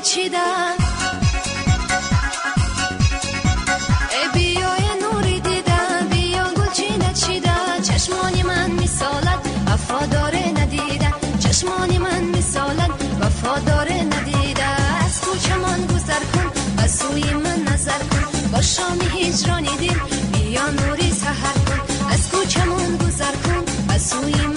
چیدن بیای نوری دیدن بیا گل چیدن چشمانی من میسالت وفاداره ندیدن چشمانی من میسالت وفاداره ندیدن از تو چمان گذر کن از سوی من نظر کن با شامی هجرانی دل بیا نوری سحر کن از تو چمان گذر کن از سوی